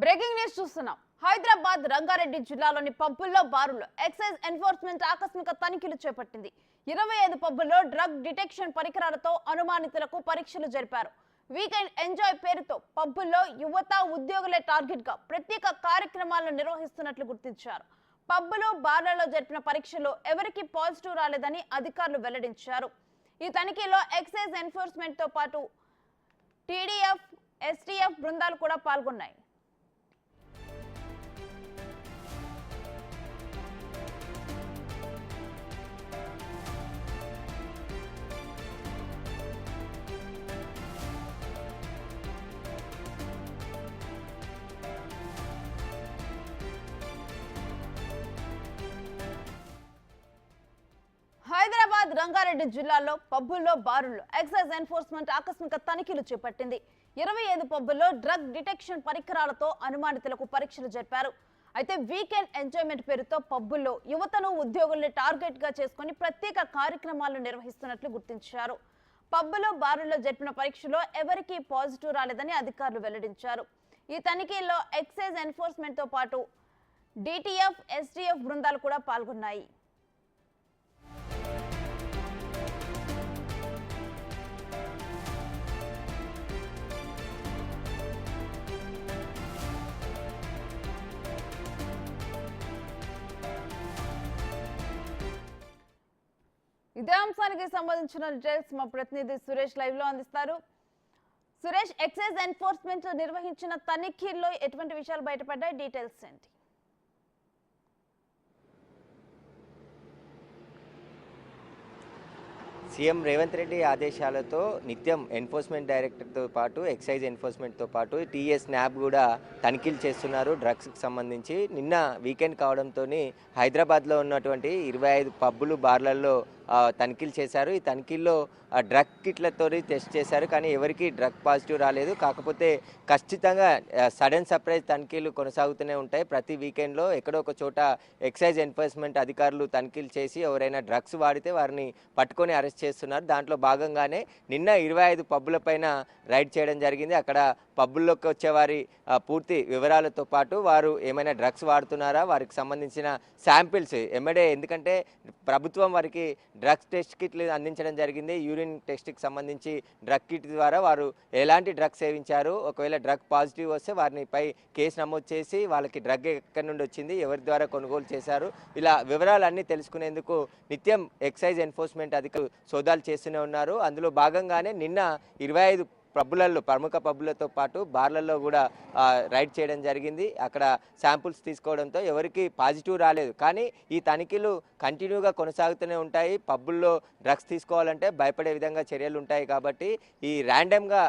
Breaking news చూస్తున్నాం. హైదరాబాద్ రంగారెడ్డి జిల్లాలోని పబ్బుల్లో బారుల్లో excise enforcement ఆకస్మిక తనిఖీలు చేపట్టింది. 25 పబ్బుల్లో డ్రగ్ డిటెక్షన్ పరికరాలతో అనుమానితులకు పరీక్షలు జరిపారు. వీకెండ్ ఎంజాయ్ పేరుతో పబ్బుల్లో యువత ఉద్యోగులే టార్గెట్ గా ప్రత్యేక కార్యక్రమాలను నిర్వహిస్తున్నట్లు గుర్తించారు. పబ్బులు బార్లలో జరిపిన పరీక్షలో ఎవరికి పాజిటివ్ రాలేదని అధికారులు వెల్లడించారు. ఈ తనిఖీలో ఎక్సైజ్ ఎన్ఫోర్స్మెంట్ తో పాటు టీడీఎఫ్, ఎస్టీఎఫ్ బృందాలు కూడా పాల్గొన్నాయి. హైదరాబాద్ రంగారెడ్డి జిల్లాలో పబ్బుల్లో బారుల్లో ఎక్సైజ్ ఎన్ఫోర్స్మెంట్ ఆకస్మిక తనిఖీలు చేపట్టింది. 25 పబ్బుల్లో డ్రగ్ డిటెక్షన్ పరికరాలతో అనుమానితులకు పరీక్షలు జరిపారు. అయితే వీకెండ్ ఎంజాయ్మెంట్ పేరుతో పబ్బుల్లో యువతను ఉద్యోగుల్ని టార్గెట్ గా చేసుకుని ప్రత్యేక కార్యక్రమాలు నిర్వహిస్తున్నట్లు గుర్తించారు. పబ్బులో బారుల్లో జరిపిన పరీక్షలో ఎవరికీ పాజిటివ్ రాలేదని అధికారులు వెల్లడించారు. ఈ తనిఖీల్లో ఎక్సైజ్ ఎన్ఫోర్స్మెంట్ తో పాటు డిటిఎఫ్, ఎస్టీఎఫ్ బృందాలు కూడా పాల్గొన్నాయి. ఇదే అంశానికి సంబంధించిన డీటెయిల్స్ మా ప్రతినిధి సురేష్ లైవ్ లో అందిస్తారు. సురేష్, ఎక్సైజ్ ఎన్ఫోర్స్మెంట్ నిర్వహించిన తనిఖీల్లో ఎటువంటి విషయాలు బయటపడ్డాయి? డీటెయిల్స్ ఏంటి? సీఎం రేవంత్ రెడ్డి ఆదేశాలతో నిత్యం ఎన్ఫోర్స్మెంట్ డైరెక్టర్తో పాటు ఎక్సైజ్ ఎన్ఫోర్స్మెంట్తో పాటు టీఎస్ న్యాబ్ కూడా తనిఖీలు చేస్తున్నారు డ్రగ్స్కి సంబంధించి. నిన్న వీకెండ్ కావడంతో హైదరాబాద్లో ఉన్నటువంటి 25 పబ్బులు బార్లలో తనిఖీలు చేశారు. ఈ తనిఖీల్లో డ్రగ్ కిట్లతో టెస్ట్ చేశారు, కానీ ఎవరికి డ్రగ్ పాజిటివ్ రాలేదు. కాకపోతే ఖచ్చితంగా సడన్ సర్ప్రైజ్ తనిఖీలు కొనసాగుతూనే ఉంటాయి. ప్రతి వీకెండ్లో ఎక్కడో ఒక చోట ఎక్సైజ్ ఎన్ఫోర్స్మెంట్ అధికారులు తనిఖీలు చేసి ఎవరైనా డ్రగ్స్ వాడితే వారిని పట్టుకొని అరెస్ట్ చేస్తున్నారు. దాంట్లో భాగంగానే నిన్న 25 పబ్బుల పైన రైడ్ చేయడం జరిగింది. అక్కడ పబ్బుల్లోకి వచ్చేవారి పూర్తి వివరాలతో పాటు వారు ఏమైనా డ్రగ్స్ వాడుతున్నారా, వారికి సంబంధించిన శాంపిల్స్ ఎమ్మడే, ఎందుకంటే ప్రభుత్వం వారికి డ్రగ్స్ టెస్ట్ కిట్లు అందించడం జరిగింది. యూరిన్ టెస్ట్కి సంబంధించి డ్రగ్ కిట్ ద్వారా వారు ఎలాంటి డ్రగ్స్ సేవించారు, ఒకవేళ డ్రగ్ పాజిటివ్ వస్తే వారిని పై కేసు నమోదు చేసి వాళ్ళకి డ్రగ్ ఎక్కడి నుండి వచ్చింది, ఎవరి ద్వారా కొనుగోలు చేశారు, ఇలా వివరాలన్నీ తెలుసుకునేందుకు నిత్యం ఎక్సైజ్ ఎన్ఫోర్స్మెంట్ అధికారులు సోదాలు చేస్తూనే ఉన్నారు. అందులో భాగంగానే నిన్న 25 పబ్బులలో, ప్రముఖ పబ్బులతో పాటు బార్లలో కూడా రైడ్ చేయడం జరిగింది. అక్కడ శాంపుల్స్ తీసుకోవడంతో ఎవరికి పాజిటివ్ రాలేదు. కానీ ఈ తనిఖీలు కంటిన్యూగా కొనసాగుతూనే ఉంటాయి. పబ్బుల్లో డ్రగ్స్ తీసుకోవాలంటే భయపడే విధంగా చర్యలు ఉంటాయి కాబట్టి ఈ ర్యాండమ్గా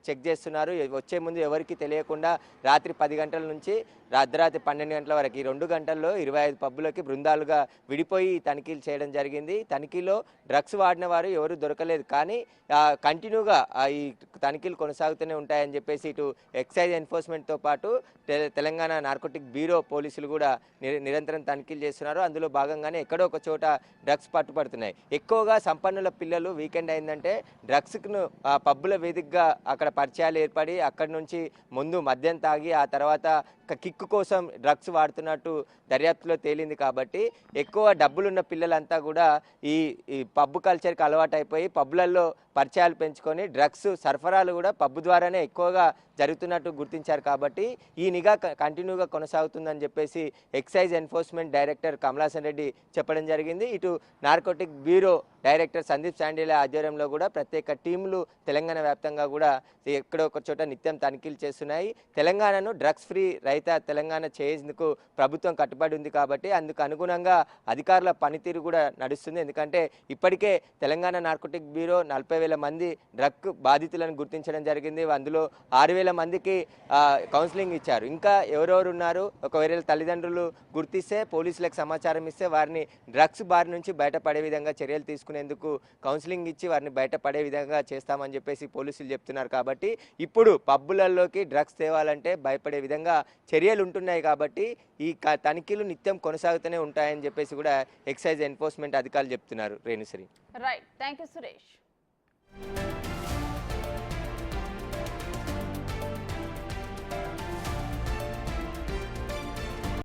చెక్ చేస్తున్నారు. వచ్చే ముందు ఎవరికి తెలియకుండా రాత్రి 10 గంటల నుంచి అర్ధరాత్రి 12 గంటల వరకు ఈ 2 గంటల్లో 25 పబ్బులకి బృందాలుగా విడిపోయి తనిఖీలు చేయడం జరిగింది. తనిఖీలో డ్రగ్స్ వాడిన వారు ఎవరు దొరకలేదు. కానీ కంటిన్యూగా ఈ తనిఖీలు కొనసాగుతూనే ఉంటాయని చెప్పేసి ఇటు ఎక్సైజ్ ఎన్ఫోర్స్మెంట్తో పాటు తెలంగాణ నార్కోటిక్ బ్యూరో పోలీసులు కూడా నిరంతరం తనిఖీలు చేస్తున్నారు. అందులో భాగంగానే ఎక్కడో ఒక చోట డ్రగ్స్ పట్టుబడుతున్నాయి. ఎక్కువగా సంపన్నుల పిల్లలు వీకెండ్ అయిందంటే డ్రగ్స్ను పబ్బుల వేదికగా అక్కడ పరిచయాలు ఏర్పడి అక్కడి నుంచి ముందు మద్యం తాగి ఆ తర్వాత కిక్కు కోసం డ్రగ్స్ వాడుతున్నట్టు దర్యాప్తులో తేలింది. కాబట్టి ఎక్కువ డబ్బులున్న పిల్లలంతా కూడా ఈ పబ్బు కల్చర్కి అలవాటు అయిపోయి పబ్బులలో పరిచయాలు పెంచుకొని డ్రగ్స్ సరఫరాలు కూడా పబ్బు ద్వారానే ఎక్కువగా జరుగుతున్నట్టు గుర్తించారు. కాబట్టి ఈ నిఘా కంటిన్యూగా కొనసాగుతుందని చెప్పేసి excise enforcement director Kamalasan Reddy చెప్పడం జరిగింది. ఇటు narcotic bureau director Sandeep Shandilya ఆధ్వర్యంలో కూడా ప్రత్యేక టీంలు తెలంగాణ వ్యాప్తంగా కూడా ఎక్కడో ఒక చోట నిత్యం తనిఖీలు చేస్తున్నాయి. తెలంగాణను డ్రగ్స్ ఫ్రీ రహిత తెలంగాణ చేసేందుకు ప్రభుత్వం కట్టుబడి ఉంది కాబట్టి అందుకు అనుగుణంగా అధికారుల పనితీరు కూడా నడుస్తుంది. ఎందుకంటే ఇప్పటికే తెలంగాణ నార్కోటిక్ బ్యూరో 40,000 మంది డ్రగ్ బాధితులను గుర్తించడం జరిగింది. అందులో 6,000 మందికి కౌన్సిలింగ్ ఇచ్చారు. ఇంకా ఎవరెవరు ఉన్నారు, ఒకవేళ తల్లిదండ్రులు గుర్తిస్తే పోలీసులకు సమాచారం ఇస్తే వారిని డ్రగ్స్ బారి నుంచి బయటపడే విధంగా చర్యలు తీసుకునేందుకు కౌన్సిలింగ్ ఇచ్చి వారిని బయటపడే విధంగా చేస్తామని చెప్పేసి పోలీసులు చెప్తున్నారు. కాబట్టి ఇప్పుడు పబ్బులలోకి డ్రగ్స్ తేవాలంటే భయపడే విధంగా చర్యలు ఉంటున్నాయి. కాబట్టి ఈ తనిఖీలు నిత్యం కొనసాగుతూనే ఉంటాయని చెప్పేసి కూడా ఎక్సైజ్ ఎన్ఫోర్స్మెంట్ అధికారులు చెప్తున్నారు. Renusri. Right, thank you Suresh.